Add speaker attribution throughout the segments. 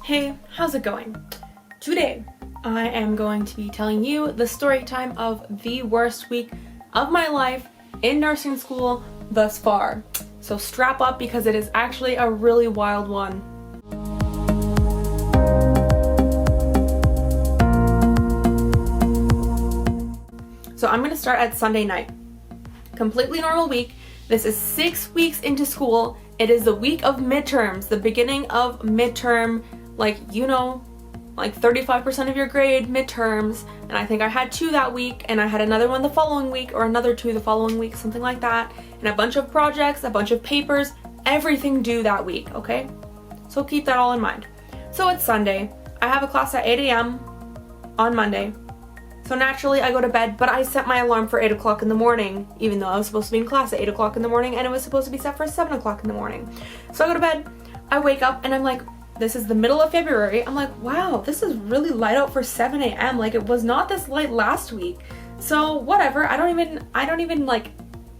Speaker 1: Hey, how's it going? Today, I am going to be telling you the story time of the worst week of my life in nursing school thus far. So strap up because it is actually a really wild one. So I'm gonna start at Sunday night. Completely normal week. This is 6 weeks into school. It is the week of midterms, the beginning of midterm, like 35% of your grade midterms, and I think I had 2 that week, and I had another one the following week, or another 2 the following week, something like that, and a bunch of projects, a bunch of papers, everything due that week, okay? So keep that all in mind. So it's Sunday. I have a class at 8 a.m. on Monday. So naturally I go to bed, but I set my alarm for 8 o'clock in the morning, even though I was supposed to be in class at 8 o'clock in the morning, and it was supposed to be set for 7 o'clock in the morning. So I go to bed, I wake up, and I'm like, this is the middle of February. I'm like, wow, this is really light out for 7 a.m. Like, it was not this light last week. So whatever, I don't even like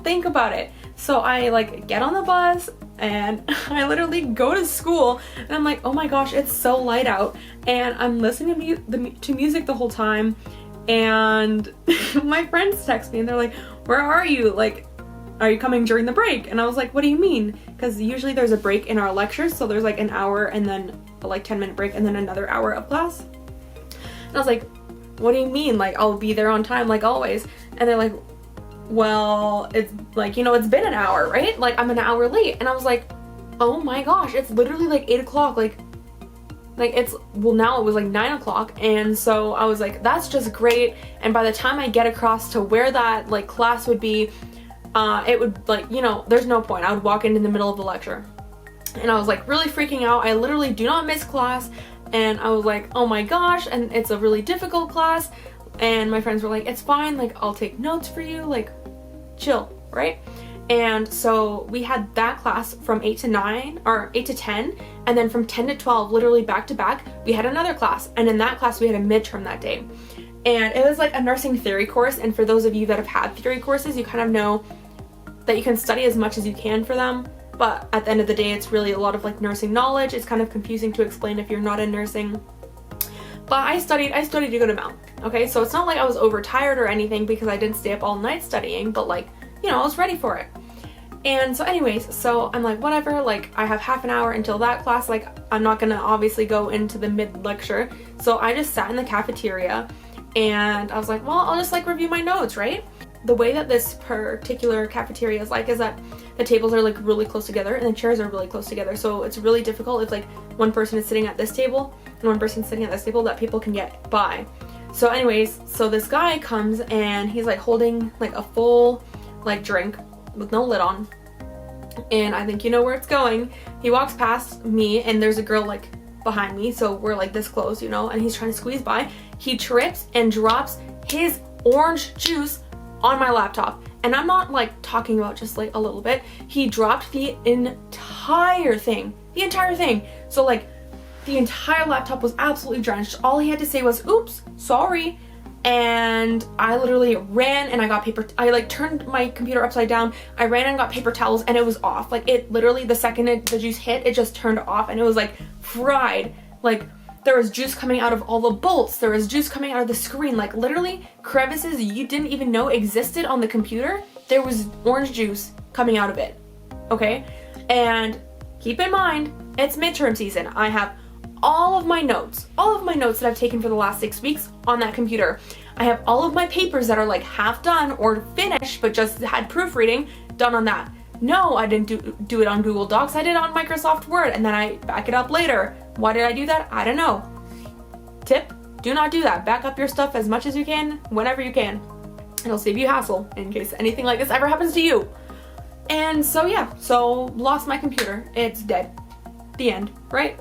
Speaker 1: think about it. So I like get on the bus and I literally go to school, and I'm like, oh my gosh, it's so light out, and I'm listening to music the whole time. And my friends text me and they're like, where are you? Like, are you coming during the break? And I was like, what do you mean? Because usually there's a break in our lectures, so there's like an hour and then a 10-minute break and then another hour of class. And I was like, what do you mean? Like, I'll be there on time like always. And they're like, well, it's like, it's been an hour, right? Like, I'm an hour late. And I was like, oh my gosh, it's literally like 8 o'clock. Now it was like 9 o'clock, and so I was like, that's just great. And by the time I get across to where that like class would be, it would there's no point. I would walk in the middle of the lecture, and I was like really freaking out. I literally do not miss class, and I was like, oh my gosh, and it's a really difficult class. And my friends were like, it's fine, like I'll take notes for you, like chill, right? And so we had that class from 8 to 9 or 8 to 10, and then from 10 to 12, literally back to back, we had another class, and in that class we had a midterm that day. And it was like a nursing theory course, and for those of you that have had theory courses, you kind of know that you can study as much as you can for them, but at the end of the day it's really a lot of like nursing knowledge. It's kind of confusing to explain if you're not in nursing. But I studied a good amount, okay? So it's not like I was overtired or anything because I didn't stay up all night studying, but like, I was ready for it. And so anyways, so I'm like, whatever, like I have half an hour until that class, like I'm not gonna obviously go into the mid-lecture. So I just sat in the cafeteria and I was like, well, I'll just like review my notes, right? The way that this particular cafeteria is like is that the tables are like really close together and the chairs are really close together. So it's really difficult if like one person is sitting at this table and one person is sitting at this table that people can get by. So anyways, so this guy comes and he's like holding like a full like drink with no lid on, and I think you know where it's going. He walks past me and there's a girl like behind me, so we're like this close, and he's trying to squeeze by. He trips and drops his orange juice on my laptop, and I'm not like talking about just like a little bit. He dropped the entire thing. So like the entire laptop was absolutely drenched. All he had to say was, oops, sorry. And I literally ran and I got I like turned my computer upside down. I ran and got paper towels, and it was off. Like, it literally, the second the juice hit, it just turned off, and it was like fried. Like, there was juice coming out of all the bolts. There was juice coming out of the screen. Like, literally crevices you didn't even know existed on the computer. There was orange juice coming out of it. Okay? And keep in mind, it's midterm season. I have all of my notes that I've taken for the last 6 weeks on that computer. I have all of my papers that are like half done or finished but just had proofreading done on that. No, I didn't do it on Google Docs. I did it on Microsoft Word, and then I back it up later. Why did I do that? I don't know. Tip, do not do that. Back up your stuff as much as you can, whenever you can. It'll save you hassle in case anything like this ever happens to you. And so yeah, so lost my computer. It's dead. The end, right?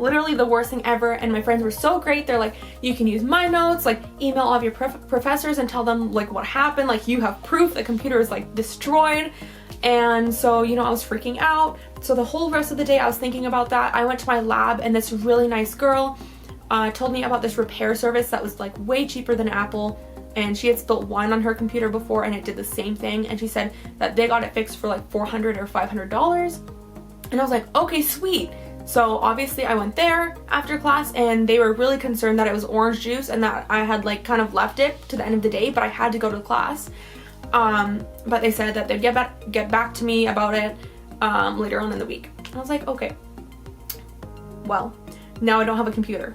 Speaker 1: Literally the worst thing ever, and my friends were so great. They're like, you can use my notes, like email all of your professors and tell them like what happened, like you have proof the computer is like destroyed. And so I was freaking out. So the whole rest of the day I was thinking about that. I went to my lab, and this really nice girl told me about this repair service that was like way cheaper than Apple, and she had spilled wine on her computer before and it did the same thing, and she said that they got it fixed for like $400 or $500. And I was like, okay, sweet. So obviously I went there after class, and they were really concerned that it was orange juice and that I had like kind of left it to the end of the day, but I had to go to class. But they said that they'd get back to me about it later on in the week. I was like, okay. Well, now I don't have a computer.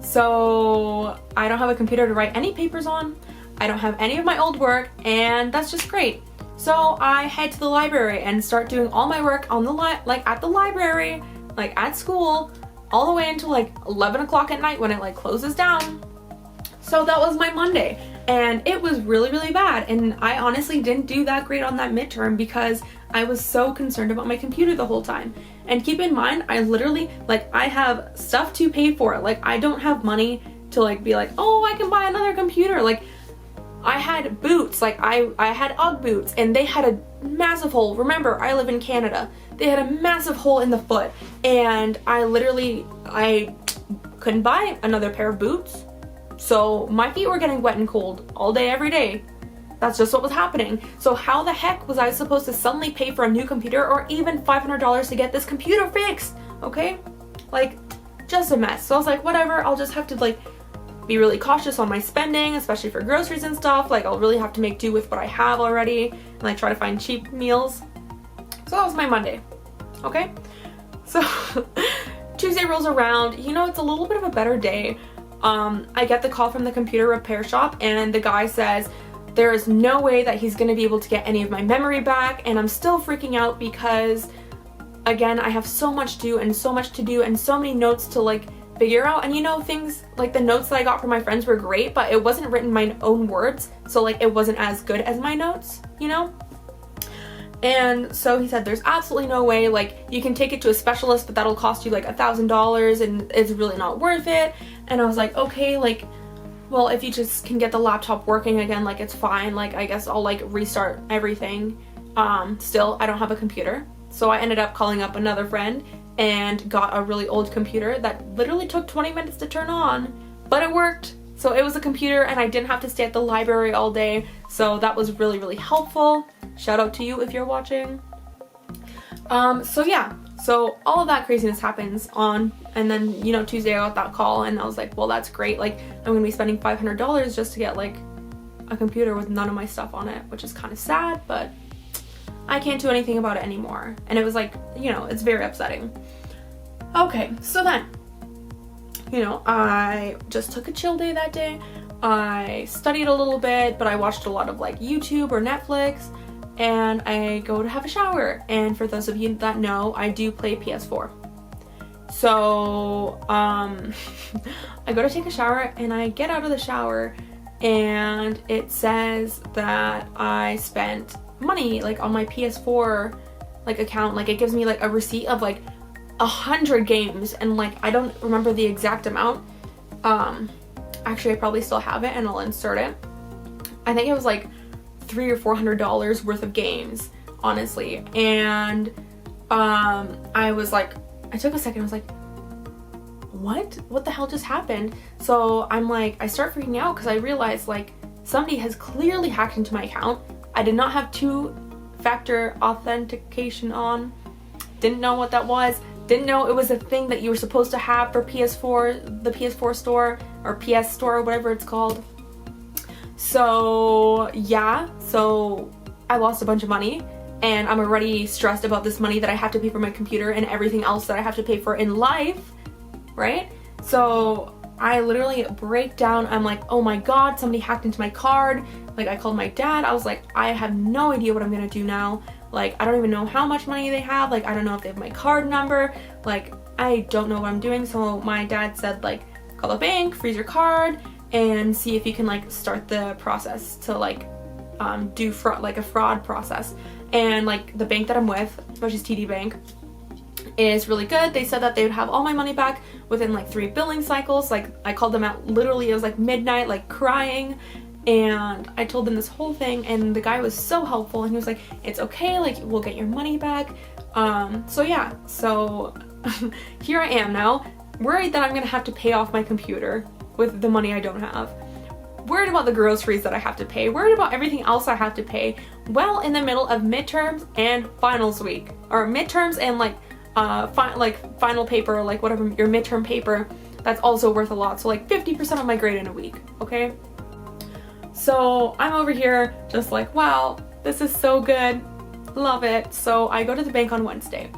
Speaker 1: So I don't have a computer to write any papers on. I don't have any of my old work, and that's just great. So I head to the library and start doing all my work on the at the library, like at school, all the way until like 11 o'clock at night when it like closes down. So that was my Monday, and it was really, really bad. And I honestly didn't do that great on that midterm because I was so concerned about my computer the whole time. And keep in mind, I literally, like, I have stuff to pay for. Like, I don't have money to like be like, oh, I can buy another computer. Like, I had boots, like I had UGG boots, and they had a massive hole. Remember, I live in Canada. They had a massive hole in the foot, and I couldn't buy another pair of boots. So my feet were getting wet and cold all day, every day. That's just what was happening. So how the heck was I supposed to suddenly pay for a new computer or even $500 to get this computer fixed? Okay? Like, just a mess. So I was like, whatever, I'll just have to like be really cautious on my spending, especially for groceries and stuff. Like, I'll really have to make do with what I have already and like try to find cheap meals. So that was my Monday. Okay? So Tuesday rolls around. You know, it's a little bit of a better day. I get the call from the computer repair shop, and the guy says there is no way that he's going to be able to get any of my memory back, and I'm still freaking out because, again, I have so much to do and so much to do and so many notes to like figure out. And you know, things like the notes that I got from my friends were great, but it wasn't written in my own words, so like it wasn't as good as my notes, you know? And so he said there's absolutely no way, like, you can take it to a specialist, but that'll cost you like $1,000 and it's really not worth it. And I was like, okay, like, well, if you just can get the laptop working again, like, it's fine. Like, I guess I'll like restart everything. Still, I don't have a computer. So I ended up calling up another friend and got a really old computer that literally took 20 minutes to turn on, but it worked. So it was a computer, and I didn't have to stay at the library all day. So that was really, really helpful. Shout out to you if you're watching. So yeah, so all of that craziness happens on, and then, you know, Tuesday I got that call, and I was like, well, that's great. Like, I'm gonna be spending $500 just to get like a computer with none of my stuff on it, which is kind of sad, but I can't do anything about it anymore. And it was like, you know, it's very upsetting. Okay, so then, you know, I just took a chill day that day. I studied a little bit, but I watched a lot of like YouTube or Netflix, and I go to have a shower. And for those of you that know, I do play PS4. So, I go to take a shower, and I get out of the shower, and it says that I spent money like on my PS4 like account. Like, it gives me like a receipt of like 100 games, and like I don't remember the exact amount. Actually, I probably still have it, and I'll insert it. I think it was like $300 or $400 worth of games, honestly. And I was like, I took a second, I was like, what the hell just happened? So I'm like, I start freaking out because I realized like somebody has clearly hacked into my account. I did not have two-factor authentication on. Didn't know what that was. Didn't know it was a thing that you were supposed to have for PS4, the PS4 store, or PS store, or whatever it's called. So yeah, so I lost a bunch of money, and I'm already stressed about this money that I have to pay for my computer and everything else that I have to pay for in life, right? So I literally break down. I'm like, oh my god, somebody hacked into my card. Like, I called my dad. I was like, I have no idea what I'm gonna do now. Like, I don't even know how much money they have. Like, I don't know if they have my card number. Like, I don't know what I'm doing. So my dad said, like, call the bank, freeze your card, and see if you can like start the process to like do fraud, like a fraud process. And like the bank that I'm with, which is TD Bank, is really good. They said that they would have all my money back within like 3 billing cycles. Like, I called them out literally, it was like midnight, like crying, and I told them this whole thing, and the guy was so helpful, and he was like, it's okay, like, we'll get your money back. So yeah, so here I am now, worried that I'm gonna have to pay off my computer with the money I don't have, worried about the groceries that I have to pay, worried about everything else I have to pay, well in the middle of midterms and finals week, or midterms and like final paper, like whatever, your midterm paper, that's also worth a lot. So like 50% of my grade in a week, okay? So I'm over here just like, wow, this is so good, love it. So I go to the bank on Wednesday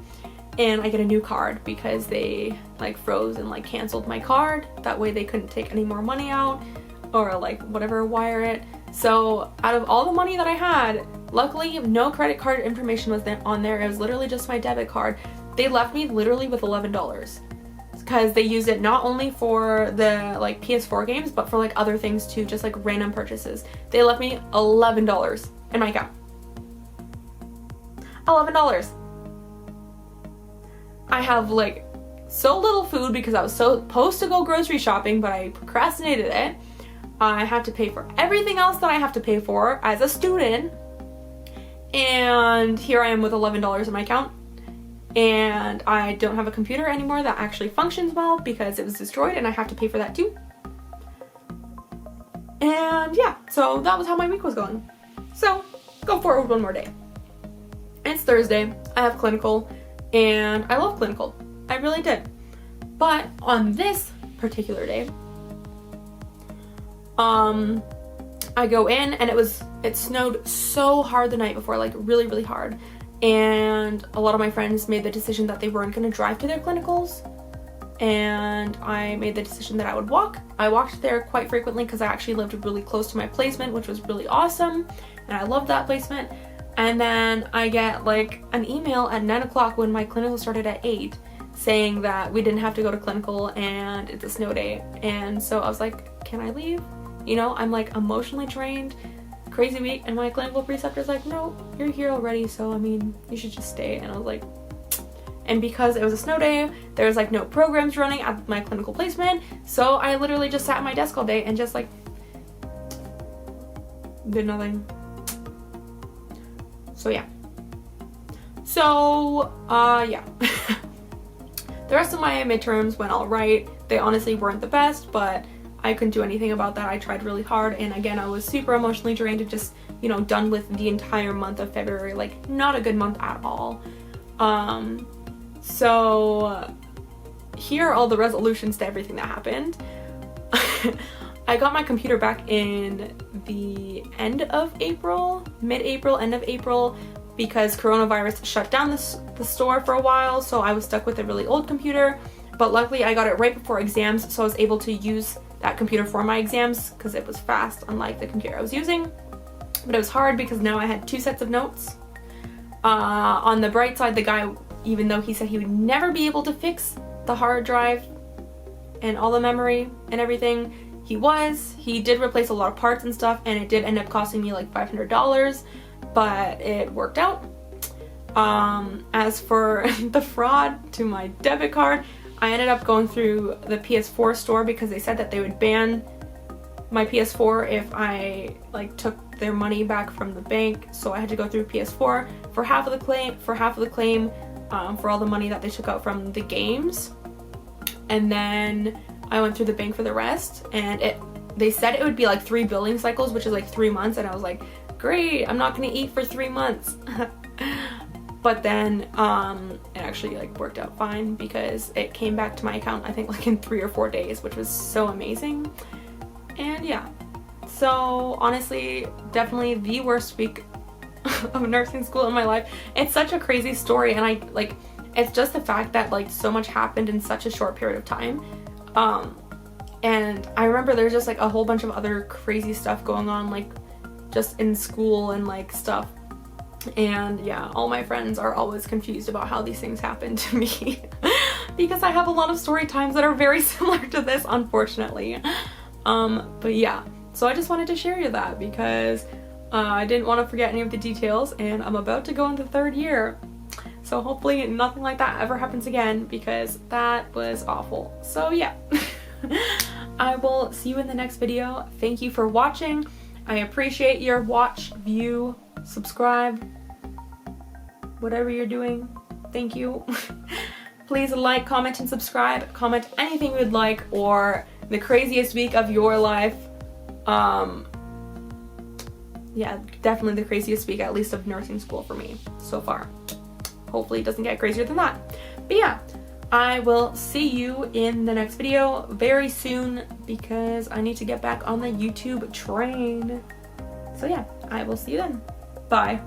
Speaker 1: and I get a new card because they like froze and like canceled my card. That way they couldn't take any more money out or like whatever, wire it. So out of all the money that I had, luckily no credit card information was on there. It was literally just my debit card. They left me literally with $11 because they used it not only for the like PS4 games, but for like other things too, just like random purchases. They left me $11 in my account. $11. I have like so little food because I was supposed to go grocery shopping, but I procrastinated it. I had to pay for everything else that I have to pay for as a student. And here I am with $11 in my account. And I don't have a computer anymore that actually functions well because it was destroyed and I have to pay for that too. And yeah, so that was how my week was going. So go forward one more day. It's Thursday, I have clinical, and I love clinical. I really did. But on this particular day, I go in and it snowed so hard the night before, like really, really hard. And a lot of my friends made the decision that they weren't going to drive to their clinicals. And I made the decision that I would walk. I walked there quite frequently because I actually lived really close to my placement, which was really awesome. And I loved that placement. And then I get like an email at 9 o'clock when my clinical started at 8 saying that we didn't have to go to clinical and it's a snow day. And so I was like, can I leave? You know, I'm like emotionally drained, crazy week, and my clinical preceptor's like, no, you're here already, so I mean, you should just stay. And I was like, and because it was a snow day, there was like no programs running at my clinical placement, so I literally just sat at my desk all day and just like did nothing. So yeah. So yeah. The rest of my midterms went all right. They honestly weren't the best, but I couldn't do anything about that. I tried really hard, and again, I was super emotionally drained and just, you know, done with the entire month of February. Like, not a good month at all. So here are all the resolutions to everything that happened. I got my computer back in the end of April, mid-April, end of April, because coronavirus shut down the store for a while, so I was stuck with a really old computer. But luckily I got it right before exams, so I was able to use that computer for my exams because it was fast, unlike the computer I was using. But it was hard because now I had 2 sets of notes. On the bright side, the guy, even though he said he would never be able to fix the hard drive and all the memory and everything, he did replace a lot of parts and stuff, and it did end up costing me like $500, but it worked out. As for the fraud to my debit card, I ended up going through the PS4 store because they said that they would ban my PS4 if I like took their money back from the bank. So I had to go through PS4 for half of the claim, for all the money that they took out from the games. And then I went through the bank for the rest, and they said it would be like 3 billing cycles, which is like 3 months, and I was like, great, I'm not gonna eat for 3 months. But then it actually like worked out fine because it came back to my account, I think like in 3 or 4 days, which was so amazing. And yeah, so honestly, definitely the worst week of nursing school in my life. It's such a crazy story, and it's just the fact that like so much happened in such a short period of time. And I remember there's just like a whole bunch of other crazy stuff going on, like just in school and like stuff. And yeah, all my friends are always confused about how these things happen to me because I have a lot of story times that are very similar to this, unfortunately. But yeah, so I just wanted to share you that because I didn't want to forget any of the details, and I'm about to go into 3rd year. So hopefully nothing like that ever happens again because that was awful. So yeah, I will see you in the next video. Thank you for watching. I appreciate your watch, view, subscribe, whatever you're doing. Thank you. Please like, comment, and subscribe. Comment anything you would like, or the craziest week of your life. Yeah, definitely the craziest week, at least of nursing school for me so far. Hopefully it doesn't get crazier than that. But yeah, I will see you in the next video very soon because I need to get back on the YouTube train. So yeah, I will see you then. Bye.